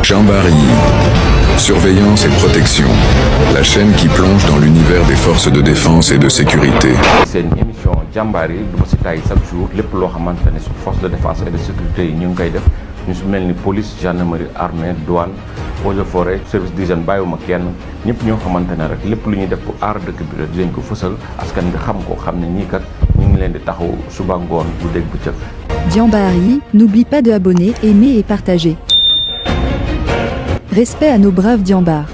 Jambari, surveillance et protection, la chaîne qui plonge dans l'univers des forces de défense et de sécurité. C'est une émission Jambari du ma si tay chaque jour lépp loo xamante ne force de défense et de sécurité yi ñu ngi koy def ñu si mel ni police gendarmerie armée douane eaux et forêt service d'hygiène bàyyiwuma kenn ñëpp ñoo xamante ne rek lépp lu ñuy def pour aar dëkk bi rek dinañ ko fësal askan bi xam ko xam ne ñii kat ñu ngi leen di taxaw suba ngoon bu dégg bëccëg. Jambari, n'oublie pas de abonner, aimer et partager. Respect à nos braves Diambars.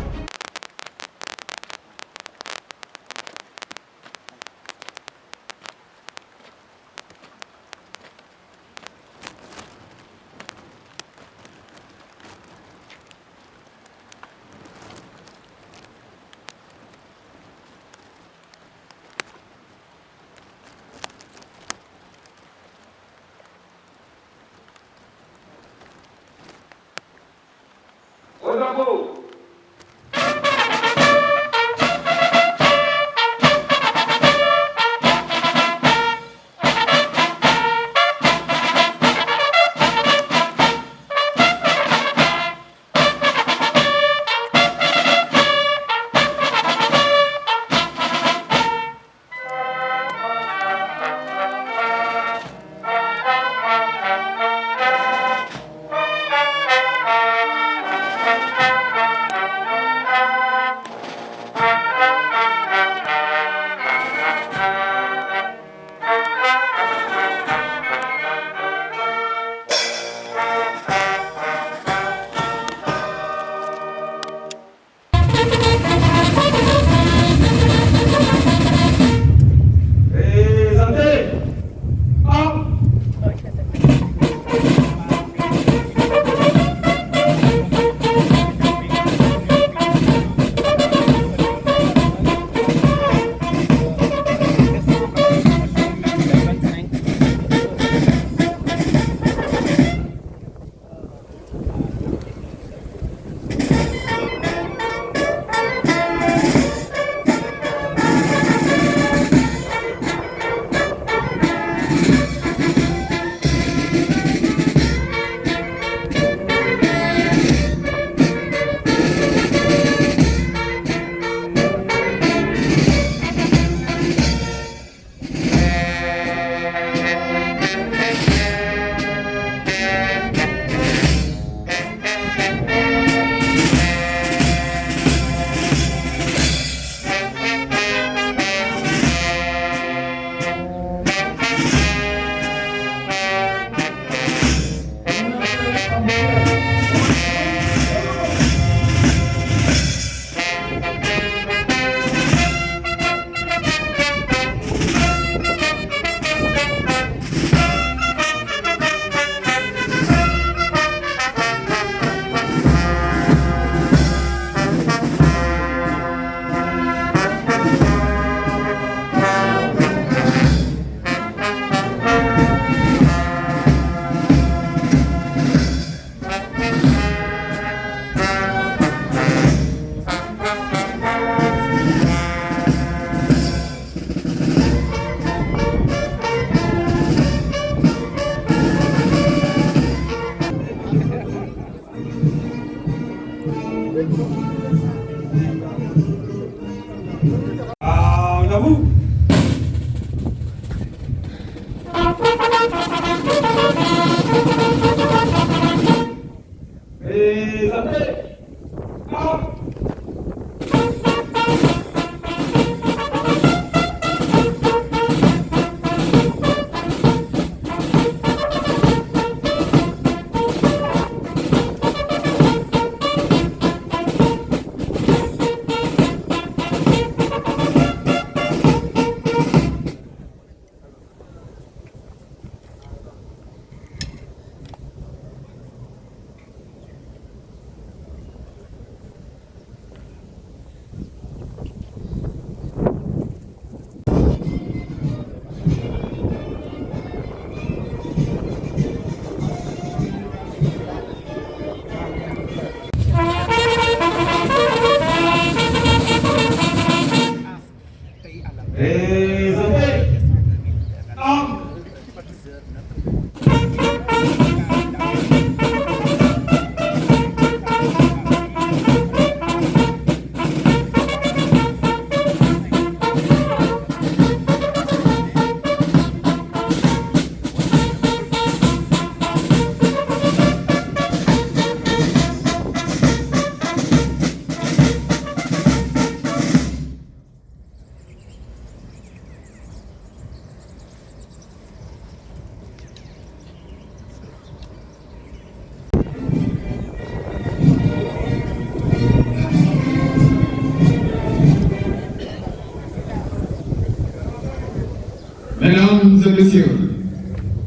et messieurs,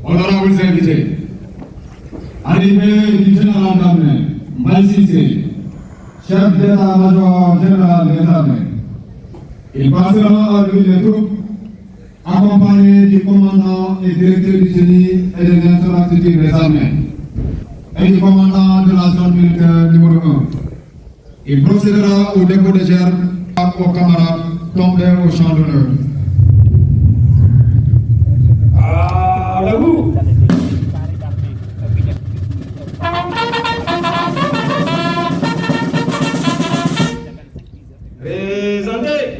honorables invités, arrivée du général d'armée, Mbaye Cissé, chef d'état-major général des armées, il passera à lui les troupes, accompagné du commandant et directeur du génie et des infrastructures des armées, et du commandant de la zone militaire numéro 1. Il procédera au dépôt de gerbe aux camarades tombés au champ d'honneur. À la boue. Présentez.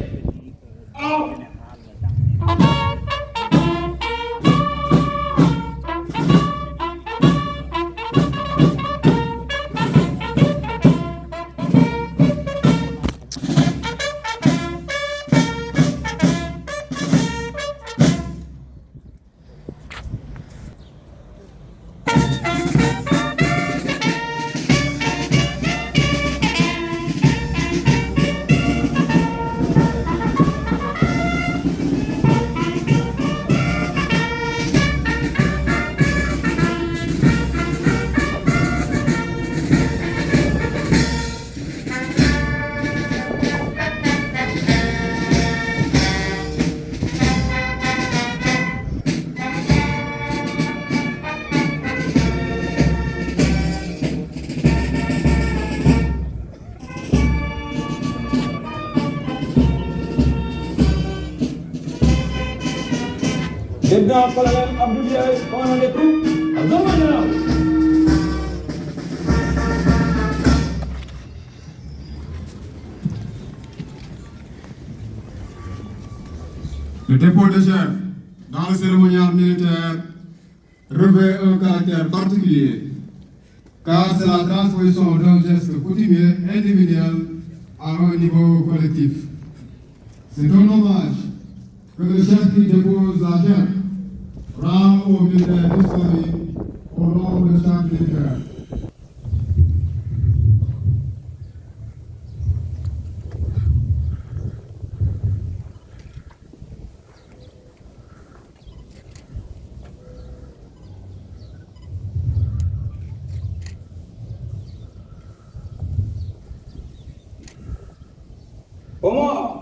Lieutenant-colonel Abdoulaye, commandant des troupes, à Zomana. Le dépôt de gerbe dans le cérémonial militaire revêt un caractère particulier, car c'est la transposition d'un geste coutumier individuel à un niveau collectif. C'est un hommage que le chef qui dépose la gerbe rend aux militaires historiques au nom de chaque militaire. Pour moi,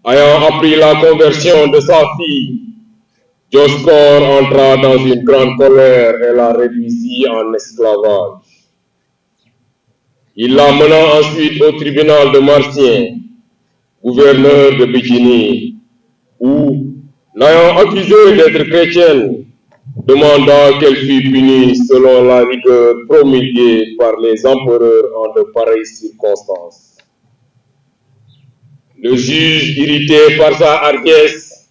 ayant appris la conversion de sa fille, Dioscore entra dans une grande colère et la réduisit en esclavage. Il la mena ensuite au tribunal de Marcien, gouverneur de Bikini, où, l'ayant accusée d'être chrétienne, demanda qu'elle fût punie selon la rigueur promulguée par les empereurs en de pareilles circonstances. Le juge, irrité par sa hardiesse,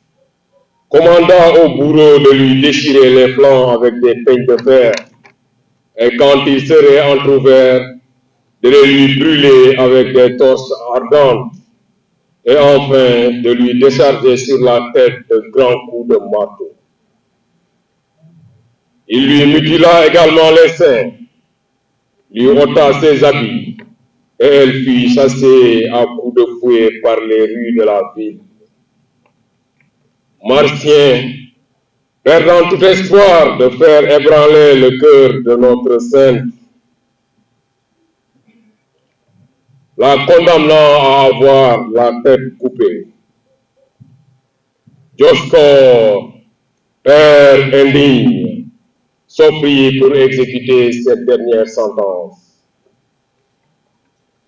commanda au bourreau de lui déchirer les flancs avec des peignes de fer, et quand il serait entrouvert, de les lui brûler avec des torches ardentes et enfin de lui décharger sur la tête de grands coups de marteau. Il lui mutila également les seins, lui ôta ses habits, et elle fut chassée à coups de fouet par les rues de la ville. Martien, perdant tout espoir de faire ébranler le cœur de notre sainte, la condamnant à avoir la tête coupée. Dioscor, père indigne, s'offrit pour exécuter cette dernière sentence.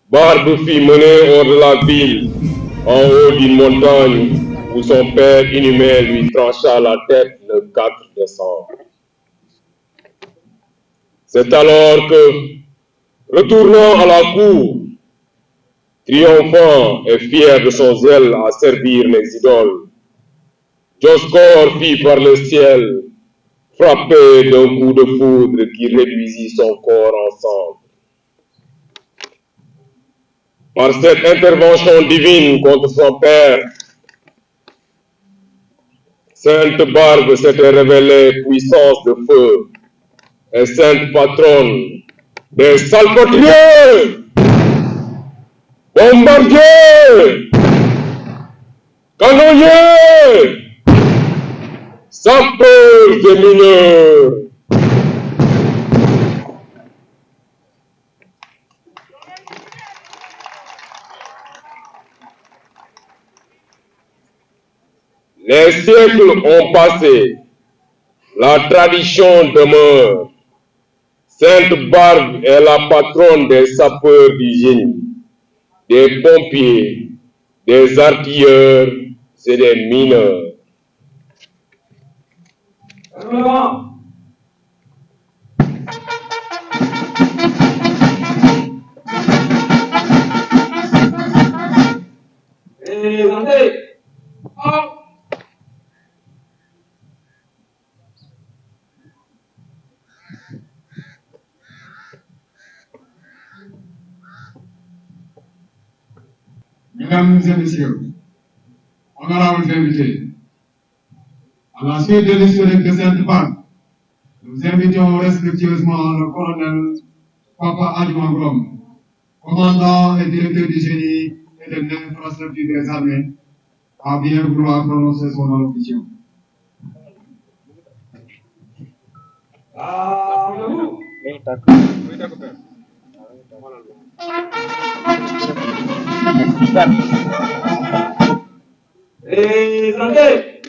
Barbe fut menée hors de la ville, en haut d'une montagne, où son père inhumé lui trancha la tête le 4 décembre. C'est alors que, retournant à la cour, triomphant et fier de son zèle à servir les idoles, Dioscor fit par le ciel frapper d'un coup de foudre qui réduisit son corps en cendres. Par cette intervention divine contre son père, Sainte Barbe s'était révélée puissance de feu et sainte patronne des salpêtriers, bombardiers, canonniers, sapeurs et mineurs. Les siècles ont passé, la tradition demeure. Sainte Barbe est la patronne des sapeurs du génie, des pompiers, des artilleurs et des mineurs. Mesdames et messieurs, honorables invités, à la suite de l'historique de Sainte Barbe, nous invitons respectueusement le colonel Papa Adjouan, commandant et directeur du génie et de l'infrastructure des armées, à bien vouloir prononcer son allocution. Présentez.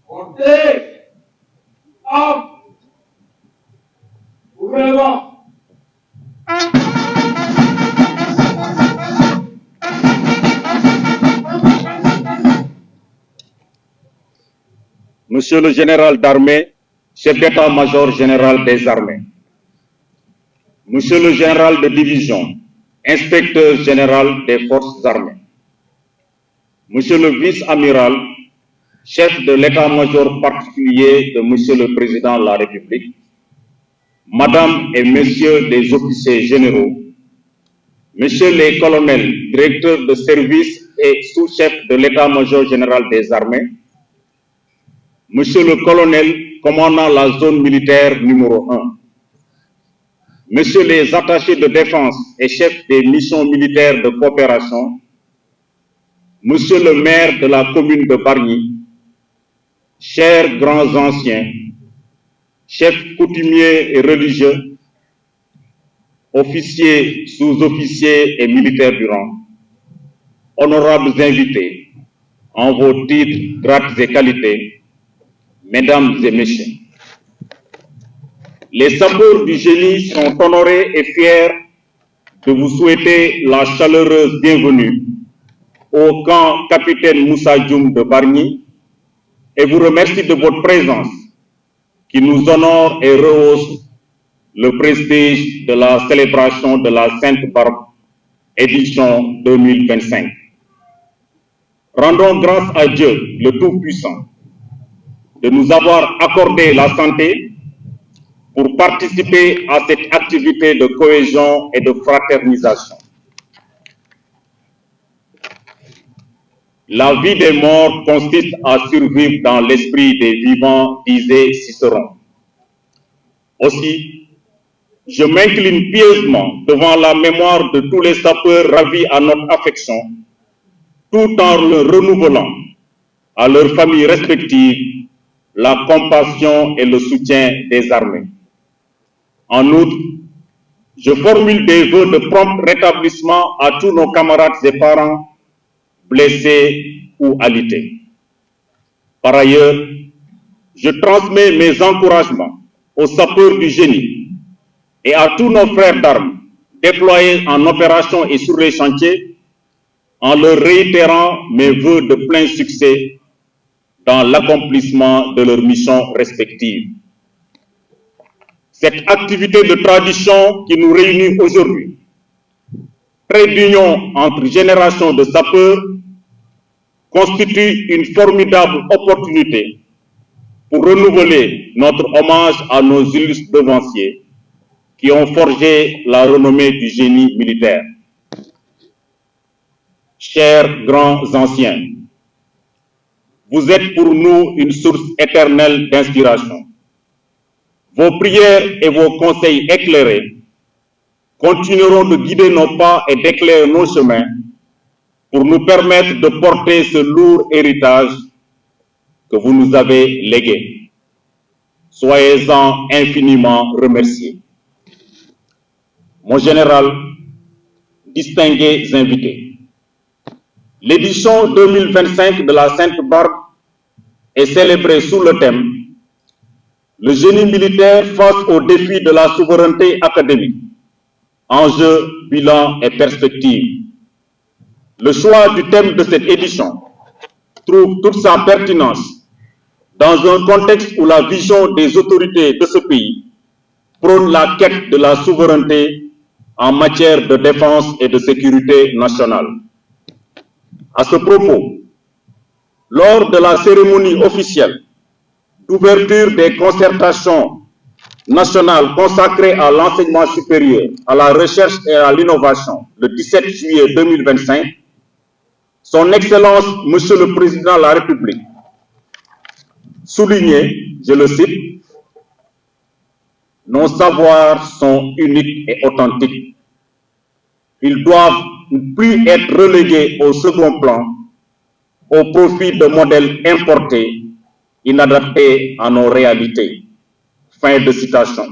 Portez. Ouvrez le banc. Monsieur le général d'armée, chef d'état-major général des armées, Monsieur le général de division, inspecteur général des forces armées, Monsieur le vice-amiral, chef de l'état-major particulier de Monsieur le Président de la République, Madame et Messieurs les officiers généraux, Messieurs les colonels, directeurs de service et sous-chefs de l'état-major général des armées, Monsieur le colonel commandant la zone militaire numéro 1, Messieurs les attachés de défense et chefs des missions militaires de coopération, Monsieur le maire de la commune de Bargny, chers grands anciens, chefs coutumiers et religieux, officiers, sous-officiers et militaires du rang, honorables invités, en vos titres, grades et qualités, Mesdames et Messieurs, les sapeurs du génie sont honorés et fiers de vous souhaiter la chaleureuse bienvenue au camp Capitaine Moussa Dioum de Bargny et vous remercie de votre présence qui nous honore et rehausse le prestige de la célébration de la Sainte Barbe édition 2025. Rendons grâce à Dieu, le Tout-Puissant, de nous avoir accordé la santé pour participer à cette activité de cohésion et de fraternisation. La vie des morts consiste à survivre dans l'esprit des vivants, disait Cicéron. Aussi, je m'incline pieusement devant la mémoire de tous les sapeurs ravis à notre affection, tout en leur renouvelant à leurs familles respectives la compassion et le soutien des armées. En outre, je formule des vœux de prompt rétablissement à tous nos camarades et parents blessés ou alités. Par ailleurs, je transmets mes encouragements aux sapeurs du génie et à tous nos frères d'armes déployés en opération et sur les chantiers en leur réitérant mes vœux de plein succès dans l'accomplissement de leurs missions respectives. Cette activité de tradition qui nous réunit aujourd'hui, trait d'union entre générations de sapeurs, constitue une formidable opportunité pour renouveler notre hommage à nos illustres devanciers qui ont forgé la renommée du génie militaire. Chers grands anciens, vous êtes pour nous une source éternelle d'inspiration. Vos prières et vos conseils éclairés continueront de guider nos pas et d'éclairer nos chemins pour nous permettre de porter ce lourd héritage que vous nous avez légué. Soyez-en infiniment remerciés. Mon général, distingués invités, l'édition 2025 de la Sainte-Barbe est célébrée sous le thème « Le génie militaire face aux défis de la souveraineté académique, enjeux, bilan et perspectives ». Le choix du thème de cette édition trouve toute sa pertinence dans un contexte où la vision des autorités de ce pays prône la quête de la souveraineté en matière de défense et de sécurité nationale. À ce propos, lors de la cérémonie officielle d'ouverture des concertations nationales consacrées à l'enseignement supérieur, à la recherche et à l'innovation, le 17 juillet 2025, Son Excellence, Monsieur le Président de la République, soulignait, je le cite, « Nos savoirs sont uniques et authentiques. Ils doivent ne plus être relégués au second plan au profit de modèles importés, inadaptés à nos réalités. » Fin de citation.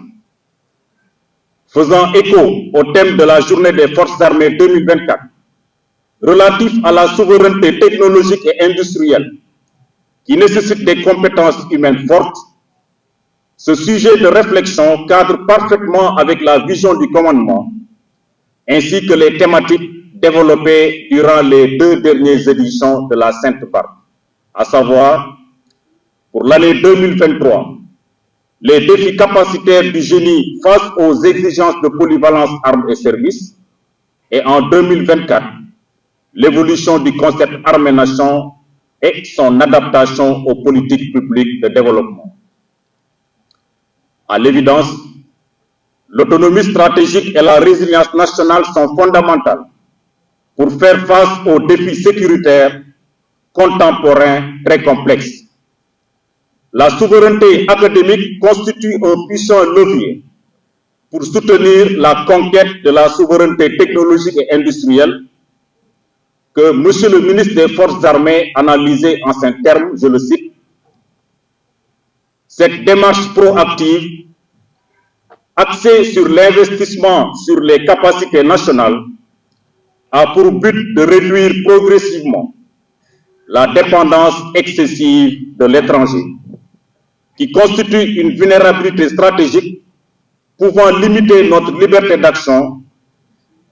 Faisant écho au thème de la Journée des Forces armées 2024, relatif à la souveraineté technologique et industrielle, qui nécessite des compétences humaines fortes, ce sujet de réflexion cadre parfaitement avec la vision du commandement, ainsi que les thématiques développées durant les 2 dernières éditions de la Sainte-Barbe, à savoir, pour l'année 2023, les défis capacitaires du génie face aux exigences de polyvalence armes et services, et en 2024, l'évolution du concept armée-nation et son adaptation aux politiques publiques de développement. À l'évidence, l'autonomie stratégique et la résilience nationale sont fondamentales pour faire face aux défis sécuritaires contemporains très complexes. La souveraineté académique constitue un puissant levier pour soutenir la conquête de la souveraineté technologique et industrielle que Monsieur le ministre des Forces armées analysait en ces termes, je le cite, « Cette démarche proactive, axée sur l'investissement sur les capacités nationales, a pour but de réduire progressivement la dépendance excessive de l'étranger, qui constitue une vulnérabilité stratégique pouvant limiter notre liberté d'action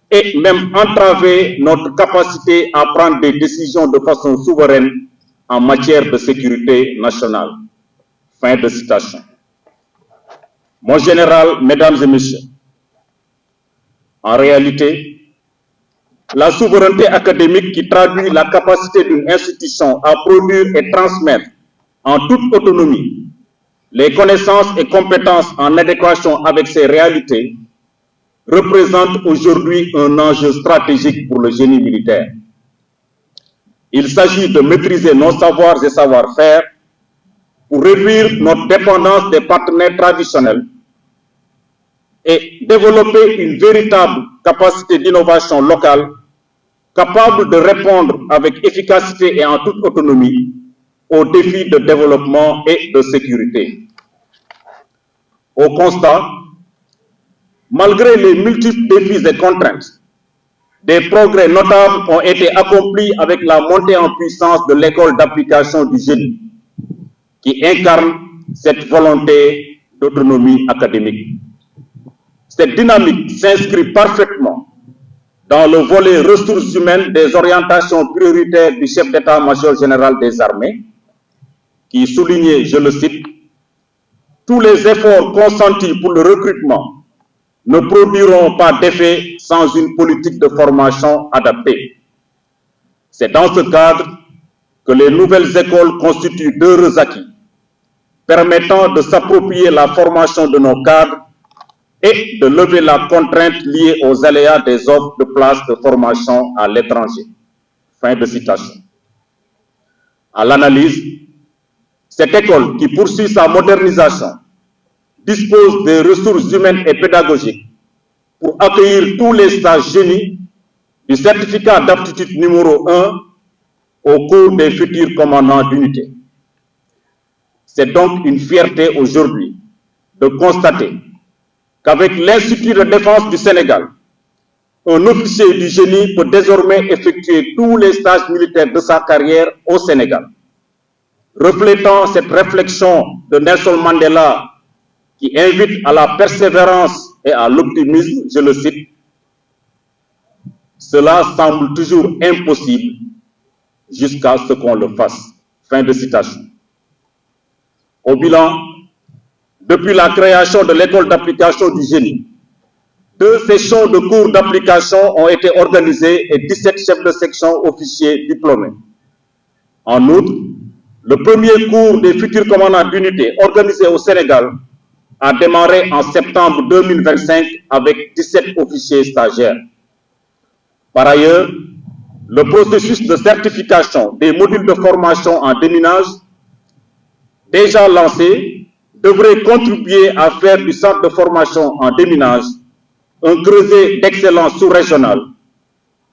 et même entraver notre capacité à prendre des décisions de façon souveraine en matière de sécurité nationale. » Fin de citation. Mon général, mesdames et messieurs, en réalité, La souveraineté académique qui traduit la capacité d'une institution à produire et transmettre en toute autonomie les connaissances et compétences en adéquation avec ses réalités représente aujourd'hui un enjeu stratégique pour le génie militaire. Il s'agit de maîtriser nos savoirs et savoir-faire pour réduire notre dépendance des partenaires traditionnels et développer une véritable capacité d'innovation locale capable de répondre avec efficacité et en toute autonomie aux défis de développement et de sécurité. Au constat, malgré les multiples défis et contraintes, des progrès notables ont été accomplis avec la montée en puissance de l'école d'application du génie, qui incarne cette volonté d'autonomie académique. Cette dynamique s'inscrit parfaitement dans le volet ressources humaines des orientations prioritaires du chef d'état-major général des armées, qui soulignait, je le cite, « Tous les efforts consentis pour le recrutement ne produiront pas d'effet sans une politique de formation adaptée. » C'est dans ce cadre que les nouvelles écoles constituent d'heureux acquis, permettant de s'approprier la formation de nos cadres et de lever la contrainte liée aux aléas des offres de places de formation à l'étranger. Fin de citation. À l'analyse, cette école qui poursuit sa modernisation dispose des ressources humaines et pédagogiques pour accueillir tous les stages génie du certificat d'aptitude numéro 1 au cours des futurs commandants d'unité. C'est donc une fierté aujourd'hui de constater qu'avec l'Institut de défense du Sénégal, un officier du génie peut désormais effectuer tous les stages militaires de sa carrière au Sénégal. Reflétant cette réflexion de Nelson Mandela qui invite à la persévérance et à l'optimisme, je le cite, « Cela semble toujours impossible jusqu'à ce qu'on le fasse. » Fin de citation. Au bilan, depuis la création de l'école d'application du génie, 2 sessions de cours d'application ont été organisées et 17 chefs de section officiers diplômés. En outre, le premier cours des futurs commandants d'unité organisé au Sénégal a démarré en septembre 2025 avec 17 officiers stagiaires. Par ailleurs, le processus de certification des modules de formation en déminage, déjà lancé, devrait contribuer à faire du centre de formation en déminage un creuset d'excellence sous-régional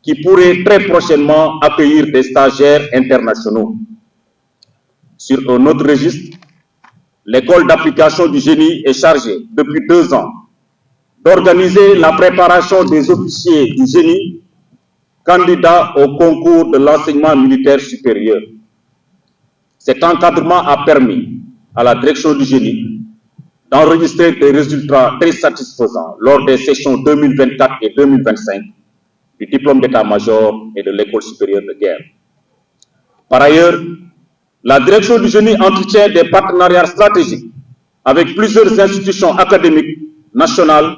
qui pourrait très prochainement accueillir des stagiaires internationaux. Sur un autre registre, l'école d'application du génie est chargée depuis 2 ans d'organiser la préparation des officiers du génie candidats au concours de l'enseignement militaire supérieur. Cet encadrement a permis à la direction du génie d'enregistrer des résultats très satisfaisants lors des sessions 2024 et 2025 du diplôme d'état-major et de l'école supérieure de guerre. Par ailleurs, la direction du génie entretient des partenariats stratégiques avec plusieurs institutions académiques nationales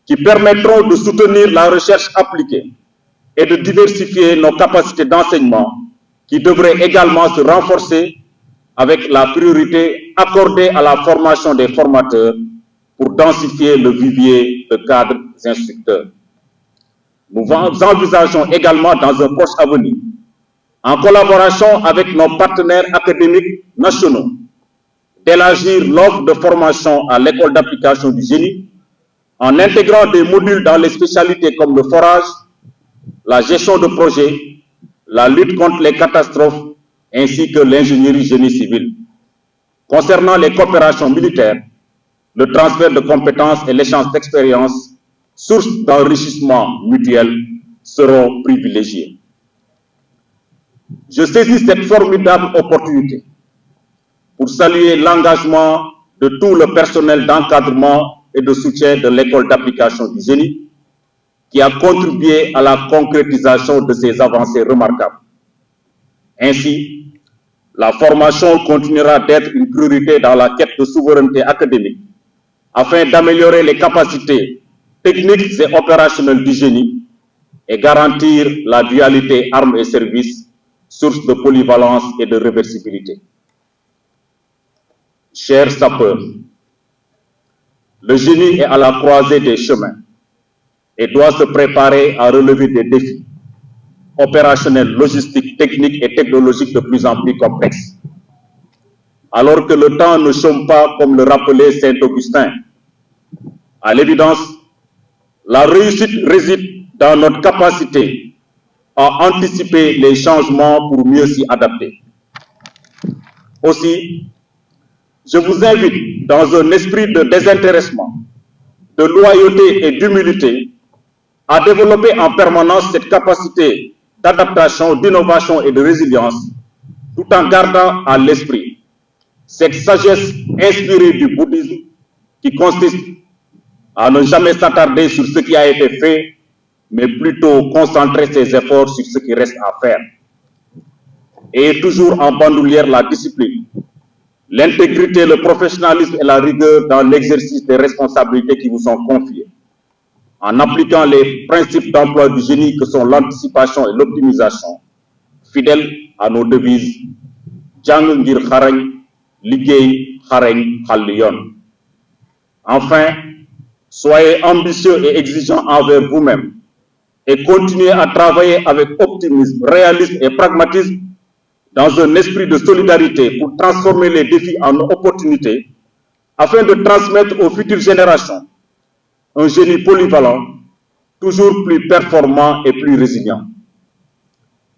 qui permettront de soutenir la recherche appliquée et de diversifier nos capacités d'enseignement qui devraient également se renforcer avec la priorité accordée à la formation des formateurs pour densifier le vivier de cadres instructeurs. Nous envisageons également dans un proche avenir, en collaboration avec nos partenaires académiques nationaux, d'élargir l'offre de formation à l'école d'application du génie en intégrant des modules dans les spécialités comme le forage, la gestion de projets, la lutte contre les catastrophes ainsi que l'ingénierie génie civil. Concernant les coopérations militaires, le transfert de compétences et l'échange d'expériences, source d'enrichissement mutuel, seront privilégiés. Je saisis cette formidable opportunité pour saluer l'engagement de tout le personnel d'encadrement et de soutien de l'école d'application du génie qui a contribué à la concrétisation de ces avancées remarquables. Ainsi, la formation continuera d'être une priorité dans la quête de souveraineté académique afin d'améliorer les capacités techniques et opérationnelles du génie et garantir la dualité armes et services, source de polyvalence et de réversibilité. Chers sapeurs, le génie est à la croisée des chemins et doit se préparer à relever des défis opérationnels, logistiques, techniques et technologiques de plus en plus complexes. Alors que le temps ne chôme pas, comme le rappelait Saint Augustin, à l'évidence, la réussite réside dans notre capacité à anticiper les changements pour mieux s'y adapter. Aussi, je vous invite, dans un esprit de désintéressement, de loyauté et d'humilité, à développer en permanence cette capacité d'adaptation, d'innovation et de résilience, tout en gardant à l'esprit cette sagesse inspirée du bouddhisme qui consiste à ne jamais s'attarder sur ce qui a été fait, mais plutôt concentrer ses efforts sur ce qui reste à faire. Et toujours en bandoulière la discipline, l'intégrité, le professionnalisme et la rigueur dans l'exercice des responsabilités qui vous sont confiées, en appliquant les principes d'emploi du génie que sont l'anticipation et l'optimisation, fidèles à nos devises Jang ngir xarañ, liggéey xarañ xàll yoon. Enfin, soyez ambitieux et exigeants envers vous-même et continuez à travailler avec optimisme, réalisme et pragmatisme dans un esprit de solidarité pour transformer les défis en opportunités afin de transmettre aux futures générations un génie polyvalent, toujours plus performant et plus résilient.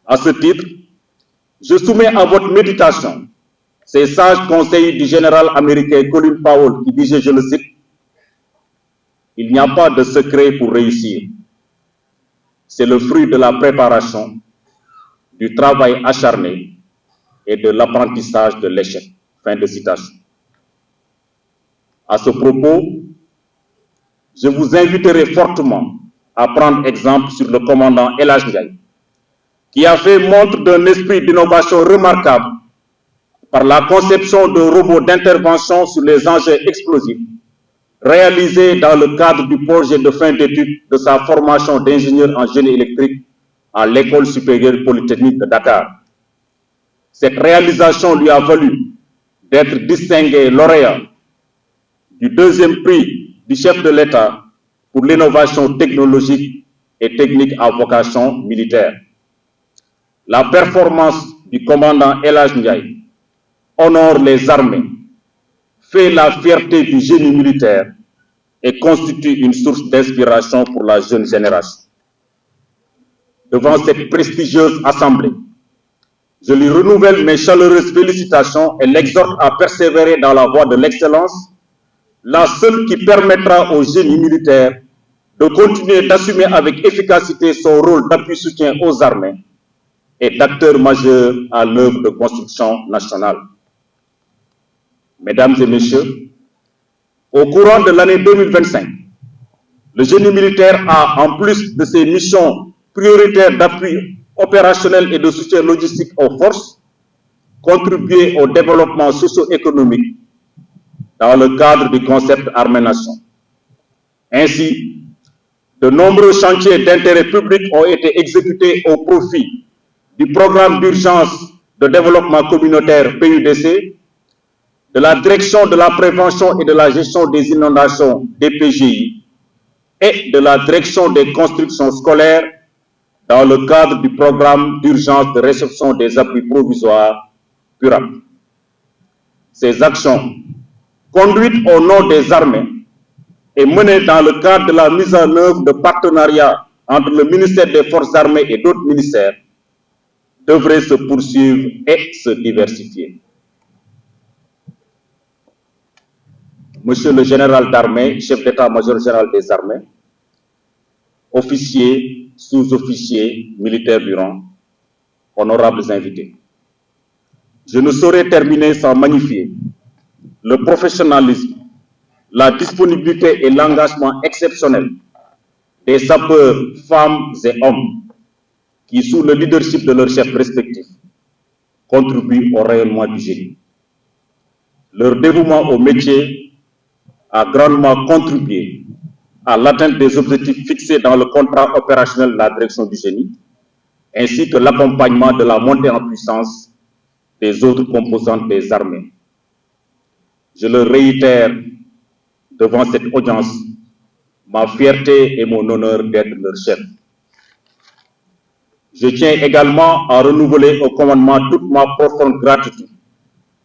À ce titre, je soumets à votre méditation ces sages conseils du général américain Colin Powell qui disait, je le cite, « Il n'y a pas de secret pour réussir. C'est le fruit de la préparation, du travail acharné et de l'apprentissage de l'échec. » Fin de citation. À ce propos, je vous inviterai fortement à prendre exemple sur le commandant El Hadj Ndiaye, qui a fait montre d'un esprit d'innovation remarquable par la conception d'un robot d'intervention sur les engins explosifs, réalisé dans le cadre du projet de fin d'études de sa formation d'ingénieur en génie électrique à l'École supérieure polytechnique de Dakar. Cette réalisation lui a valu d'être distingué lauréat du deuxième prix du chef de l'État pour l'innovation technologique et technique à vocation militaire. La performance du commandant El Hadj Ndiaye honore les armées, fait la fierté du génie militaire et constitue une source d'inspiration pour la jeune génération. Devant cette prestigieuse assemblée, je lui renouvelle mes chaleureuses félicitations et l'exhorte à persévérer dans la voie de l'excellence, la seule qui permettra au génie militaire de continuer d'assumer avec efficacité son rôle d'appui-soutien aux armées et d'acteur majeur à l'œuvre de construction nationale. Mesdames et messieurs, au courant de l'année 2025, le génie militaire a, en plus de ses missions prioritaires d'appui opérationnel et de soutien logistique aux forces, contribué au développement socio-économique dans le cadre du concept armée-nation. Ainsi, de nombreux chantiers d'intérêt public ont été exécutés au profit du programme d'urgence de développement communautaire PUDC, de la direction de la prévention et de la gestion des inondations DPGI et de la direction des constructions scolaires dans le cadre du programme d'urgence de réception des appuis provisoires PURAP. Ces actions, conduites au nom des armées et menées dans le cadre de la mise en œuvre de partenariats entre le ministère des Forces armées et d'autres ministères, devraient se poursuivre et se diversifier. Monsieur le général d'armée, chef d'état-major général des armées, officiers, sous-officiers, militaires du rang, honorables invités. Je ne saurais terminer sans magnifier le professionnalisme, la disponibilité et l'engagement exceptionnel des sapeurs, femmes et hommes qui, sous le leadership de leurs chefs respectifs, contribuent au rayonnement du génie. Leur dévouement au métier a grandement contribué à l'atteinte des objectifs fixés dans le contrat opérationnel de la direction du génie, ainsi que l'accompagnement de la montée en puissance des autres composantes des armées. Je le réitère devant cette audience, ma fierté et mon honneur d'être leur chef. Je tiens également à renouveler au commandement toute ma profonde gratitude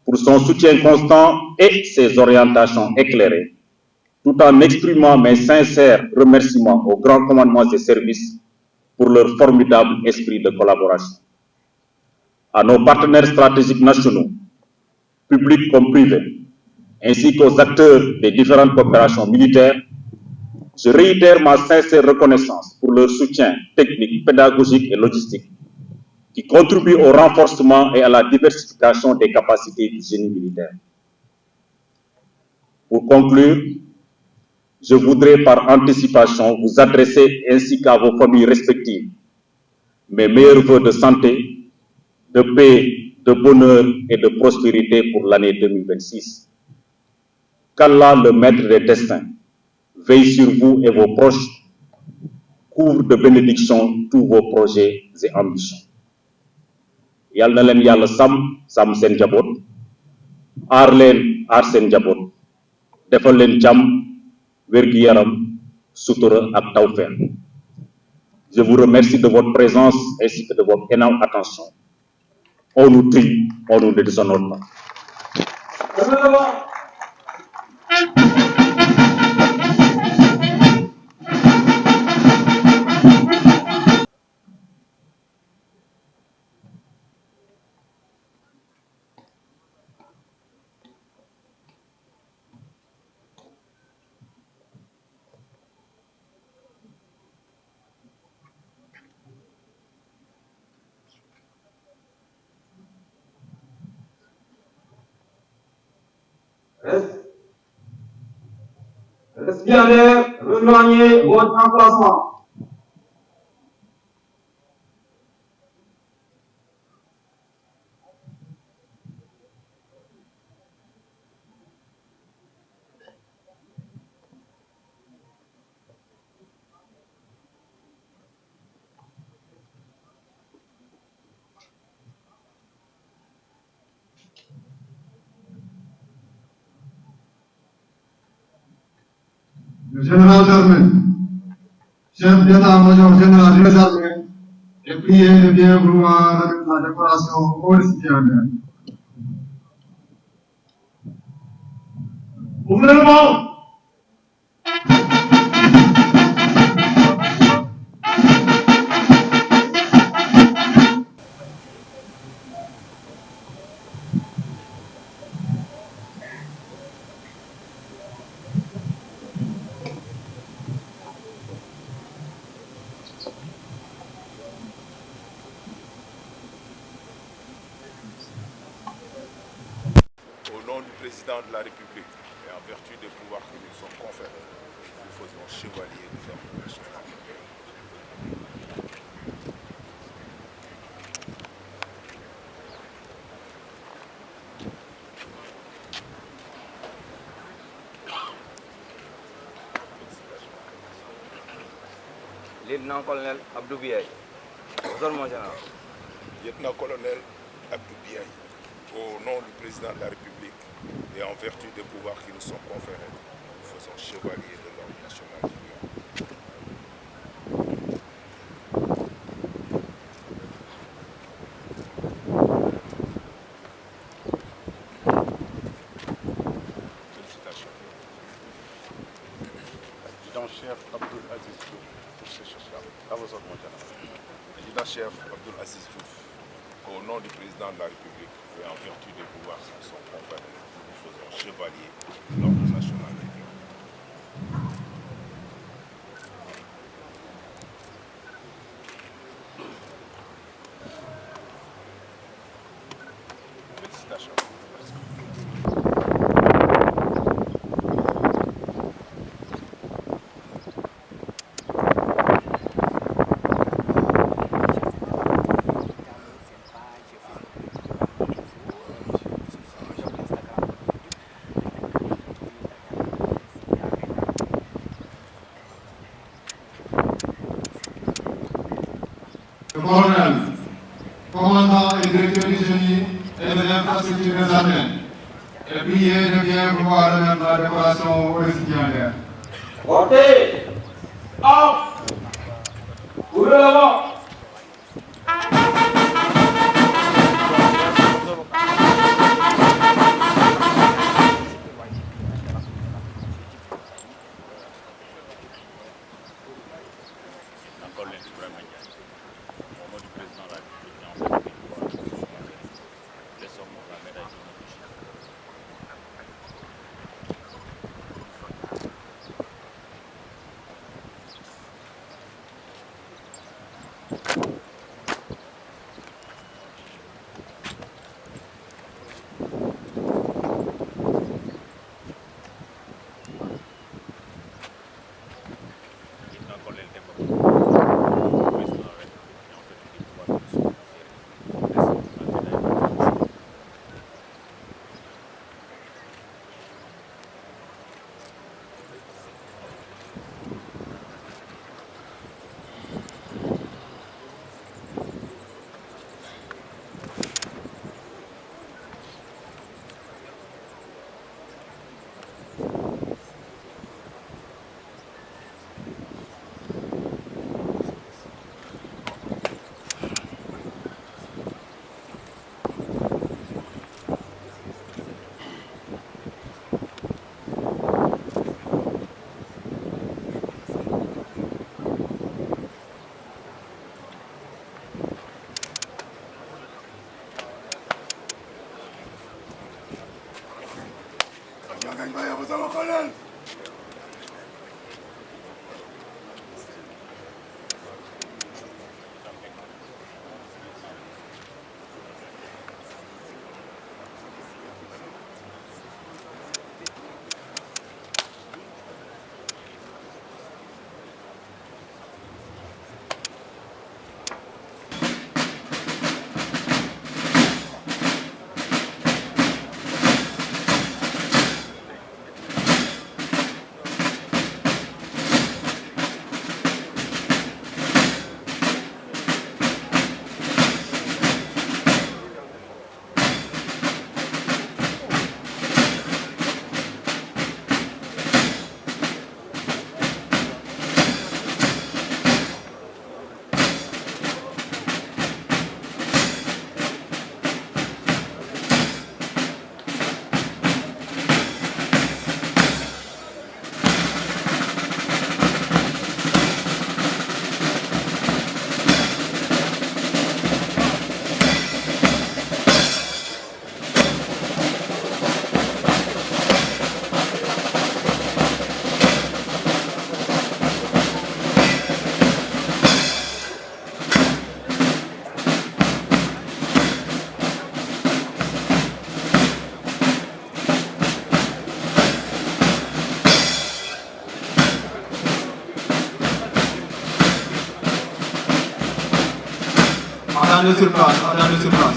pour son soutien constant et ses orientations éclairées, tout en exprimant mes sincères remerciements aux grands commandements et services pour leur formidable esprit de collaboration. À nos partenaires stratégiques nationaux, publics comme privés, ainsi qu'aux acteurs des différentes coopérations militaires, je réitère ma sincère reconnaissance pour leur soutien technique, pédagogique et logistique qui contribue au renforcement et à la diversification des capacités du génie militaire. Pour conclure, je voudrais par anticipation vous adresser ainsi qu'à vos familles respectives mes meilleurs vœux de santé, de paix, de bonheur et de prospérité pour l'année 2026. Qu'Allah, le maître des destins, veille sur vous et vos proches, couvre de bénédictions tous vos projets et ambitions. Yal na leen Yàlla sàmm seen njaboot, aar leen aar seen njaboot, defal leen jàmm, wér-gu-yaram, sutura ak tawfeex. Je vous remercie de votre présence ainsi que de votre énorme attention. On nous trie, on nous ne déshonore pas. Reste bien l'air, rejoignez votre emplacement. Le général d'armée, chef d'état-major général des armées, est prié de bien vouloir remettre la décoration au récipiendaire. Gouvernement, au nom du président de la République et en vertu des pouvoirs qui nous sont conférés, nous faisons chevalier des ordres nationaux. Lieutenant-colonel Abdou Biaye, zone général. Lieutenant-colonel Abdou Biaye, au nom du président de la République et en vertu des pouvoirs qui nous sont conférés, nous faisons chevalier de l'ordre national du Lion. Félicitations. Adjudant-chef Abdoul Aziz Diouf, pour ce social. À vos ordres, mon général. Adjudant-chef Abdoul Aziz Diouf, au nom du président de la République et en vertu des pouvoirs qui nous sont conférés, nous faisons chevalier de l'ordre national du Lion. Félicitations. colonel, commandant et directeur du génie et de l'infrastructure des armées, est prié de bien pouvoir remettre la décoration au récipiendaire. Portez. Up. Ouvrez l'avant. Attendez sur place, attendez sur place.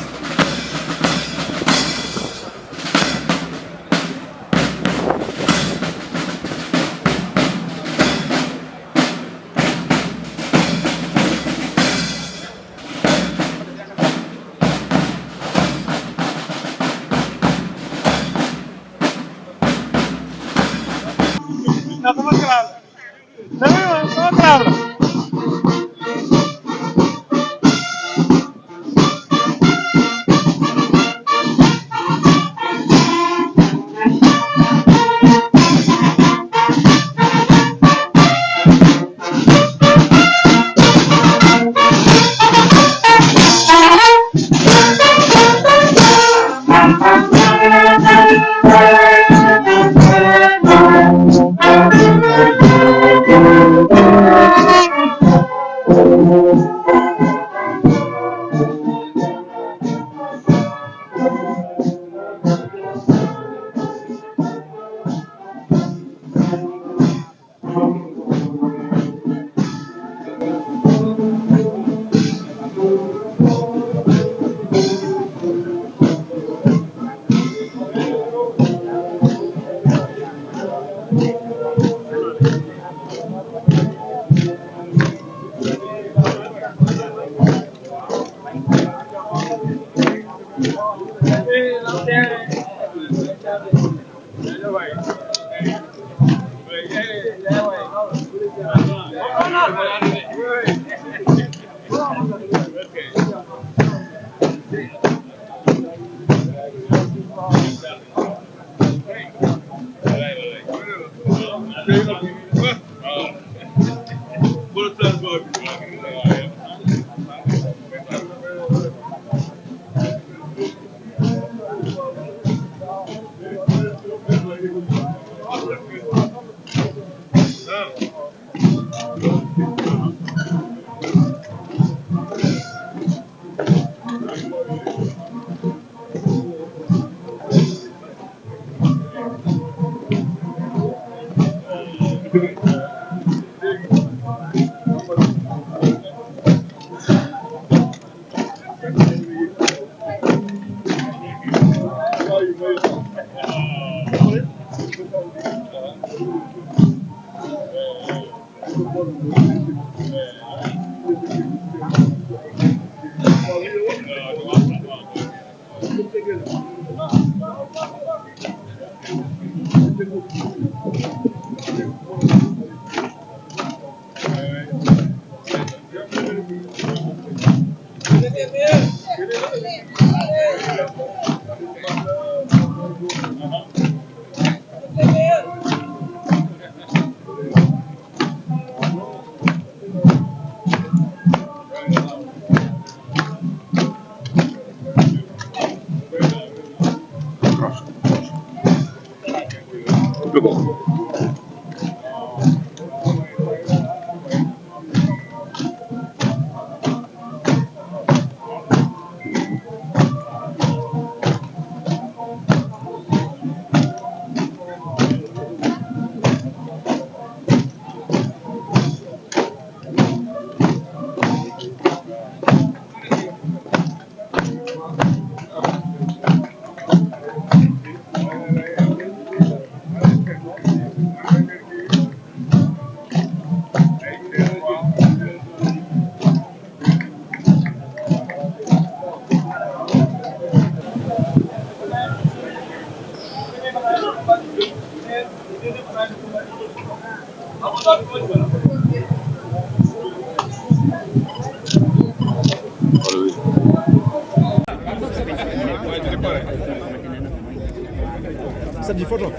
Cette photo.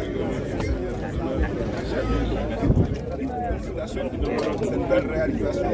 Cette belle réalisation.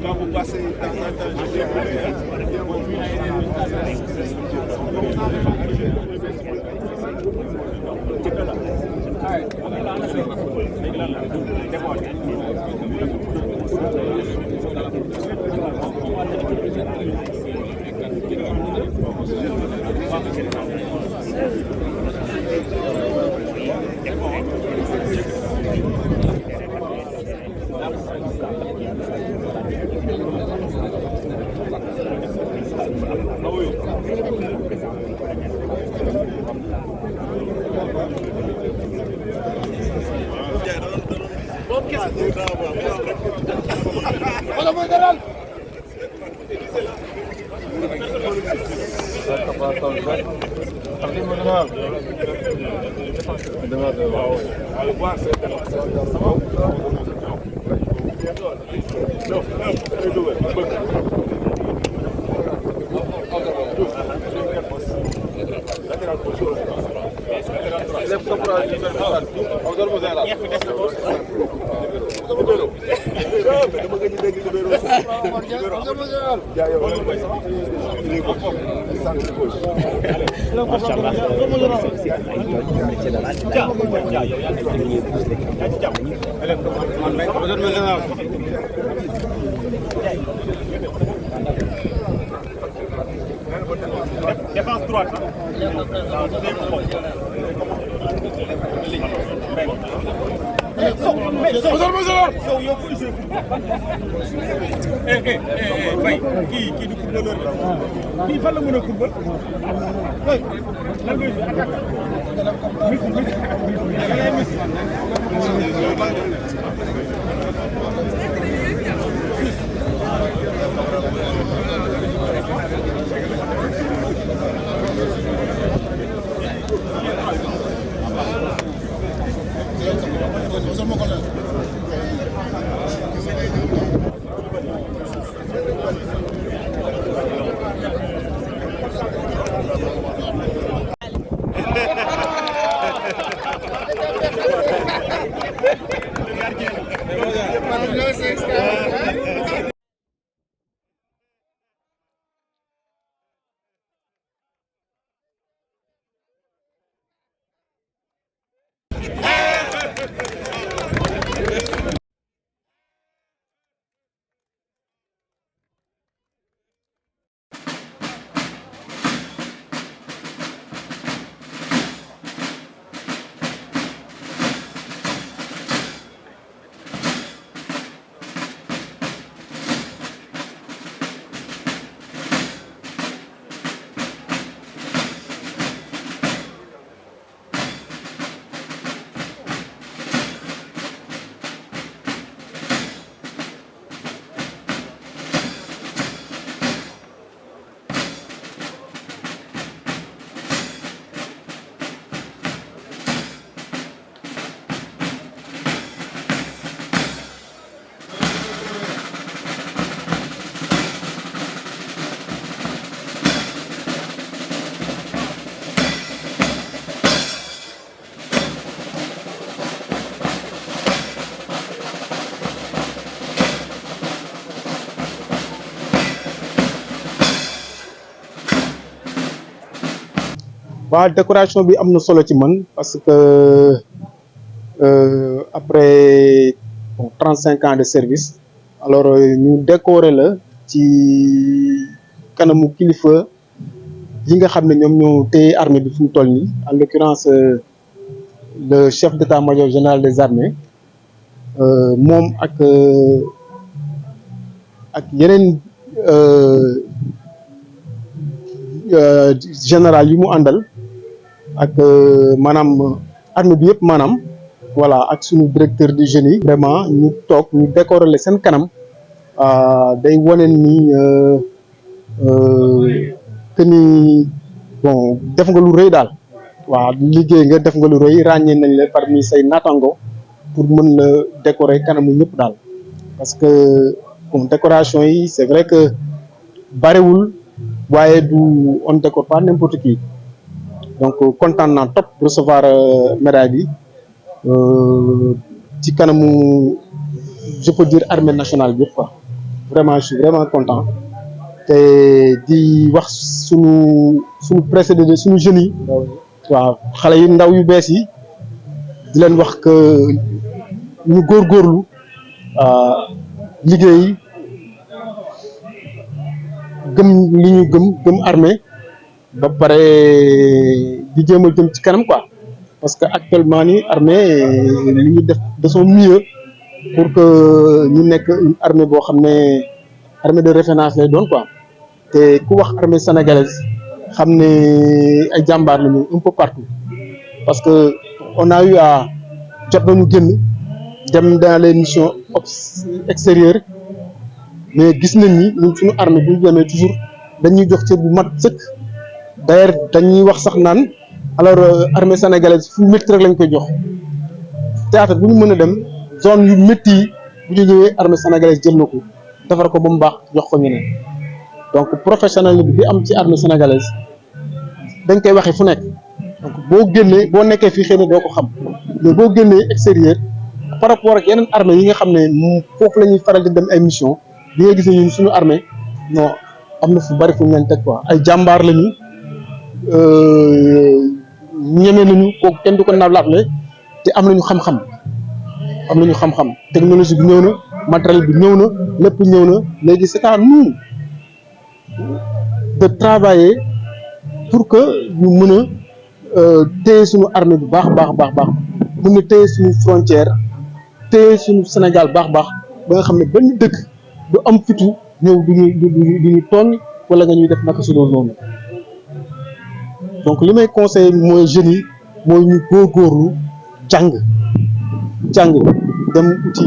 Quand vous passez dans un temps, Défense droite. Kii du footballeur kii fan la mën a football lan ngay waaw décoration bi am na solo ci man parce que après 35 ans de service alors ñu décorer la ci kanamu kilifa yi nga xam ne ñoom ñoo téye armée bi fu mu toll nii en l'occurrence le chef d'état-major général des armées moom ak yeneen général yi mu àndal ak maanaam armée bi yëpp maanaam voilà ak suñu directeur du génie vraiment ñu toog ñu décorer le seen kanam day wane ni que ni bon def nga lu rëy daal waaw liggéey nga def nga lu rëy ràññee nañ la parmi say naataango pour mën la décorer kanamu ñëpp daal parce que comme décoration yi c'est vrai que barewul waaye du on décore pas n'importe qui donc kontaan naa top recevoir médaille bi ci kanamu je peux dire armée nationale bi quoi vraiment je suis vraiment content te di wax suñu précédé suñu jeunes yi waaw xale yu ndaw yu bees yi di leen wax que ñu góorgóorlu liggéey gëm li ñu gëm armée ba pare di jéem a jëm ci kanam quoi parce que actuellement ni armée li ñu def de son mieux pour que ñu nekk une armée boo xam ne armée de référence lay doon quoi te ku wax armée sénégalaise xam ne ay jàmbaar lañu un peu partout parce que on a eu à jot nañu génn dem dans les missions extérieures mais gis nañ ni ñun suñu armée bu ñu demee toujours dañuy jox cër bu mat sëkk d'ailleurs dañuy wax sax naan alors armée sénégalaise fu métti rek lañ koy jox théâtre bu ñu mën a dem zone yu métti yi bu ñu ñëwee armée sénégalaise jël na ko defar ko ba mu baax jox ko ñeneen donc professionnel bi am ci armée sénégalaise dañ koy waxee fu nekk donc boo génnee boo nekkee fii xëy na doo ko xam mais boo génnee extérieur par rapport ak yeneen armée yi nga xam ne foofu la ñuy faral di dem ay mission di nga gis ne ñun suñu armée non am na fu bari fu ñu leen teg quoi ay jàmbaar lañu ñeme nañu kooku kenn du ko nablaable te am nañu xam-xam technologie bi ñëw na matériel bi ñëw na lépp ñëw na léegi c'est à nous de travailler pour que ñu mën a téye suñu armée bu baax mën a téye suñu frontière téye suñu Sénégal baax ba nga xam ne benn dëkk du am fitu ñëw duñu tooñ wala nga ñuy def naka su doon noonu donc li may conseiller mooy jeunes yi mooy ñu góorgóorlu jàng dem uti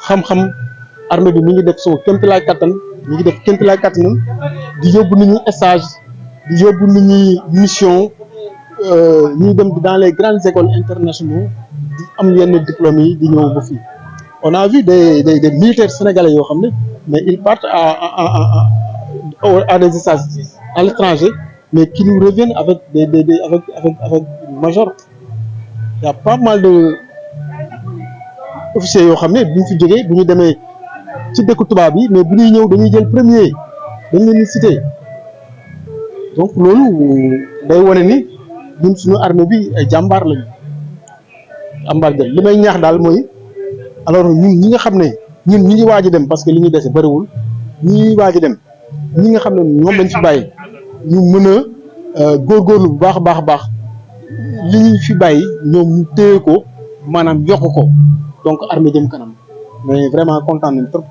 xam-xam. armée bi mi ngi def son kéemtalaay kattan mi ngi def kéemtalaay kattanam di yóbbu nit ñi stage di yóbbu nit ñi mission ñuy dem dans les grandes écoles internationales di am yenn diplômes yi di ñëw ba fii on a vu des militaires sénégalais yoo xam ne mais ils partent à des stages à l'étranger mais qui nous reviennent avec avec major. Il y a pas mal de officiers yoo xam ne bu ñu fi jógee bu ñu demee ci dëkku tubaab yi mais bu ñuy ñëw dañuy jël premier dañ leen di cité donc loolu day wane ni ñun suñu armée bi ay jàmbaar lañu li may ñaax daal mooy alors ñun ñi nga xam ne ñun ñi ngi waaj a dem parce que li ñuy dese bëriwul ñi waaj a dem ñi nga xam ne ñoom lañ fi bàyyi ñu mën a góorgóorlu bu baax li ñuy fi bàyyi ñoom ñu téye ko maanaam yokk ko donc armée jëm kanam. mais vraiment content nañ trop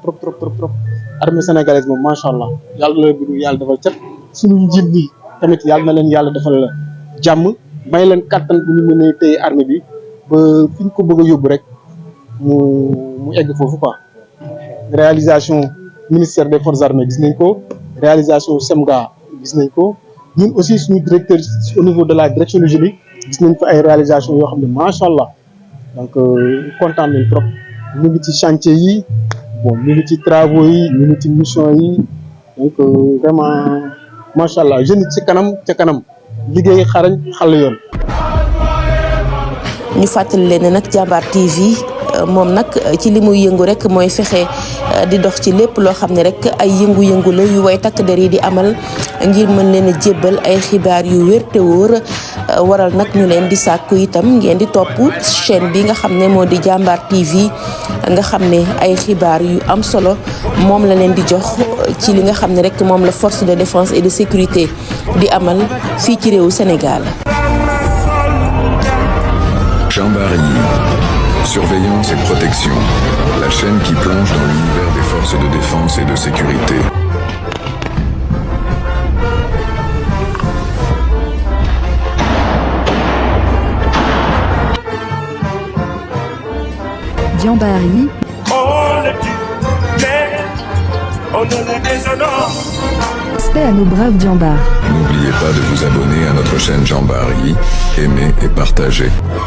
armée sénégalaise moom macha allah yàlla defal cat suñu njiit bi tamit yàlla na leen yàlla defal jàmm may leen kattan bu ñu mënee téye armée bi ba fi ñu ko bëgg a yóbbu rek mu egg foofu quoi. réalisation ministère des forces armées gis nañ ko réalisation SEMGA gis nañ ko ñun aussi suñu directeur au niveau de la direction du génie gis nañ fa ay réalisation yoo xam ne macha allah donc content nañ trop. ñu ngi ci chantier yi bon ñu ngi ci travaux yi ñu ngi ci mission yi donc vraiment macha allah jeune ci kanam liggéey xarañ xàll yoon. ñu fàttali leen ne nag Jambar TV moom nag ci li muy yëngu rek mooy fexe di dox ci lépp loo xam ne rek ay yëngu-yëngu la yu way takk der yi di amal ngir mën leen a jébbal ay xibaar yu wér te wóor waral nag ñu leen di sàkku itam ngeen di topp chaîne bi nga xam ne moo di Jambar TV nga xam ne ay xibaar yu am solo moom la leen di jox ci li nga xam ne rek moom la force de défense et de sécurité di amal fii ci réewu Sénégal. Jambaari, surveillance et protection, la chaîne qui plonge dans l'univers des forces de défense et de sécurité. Jambaari. On le tue, mais on ne le déshonore. Respect à nos braves Jambar. N'oubliez pas de vous abonner à notre chaîne Jambaari, aimer et partager.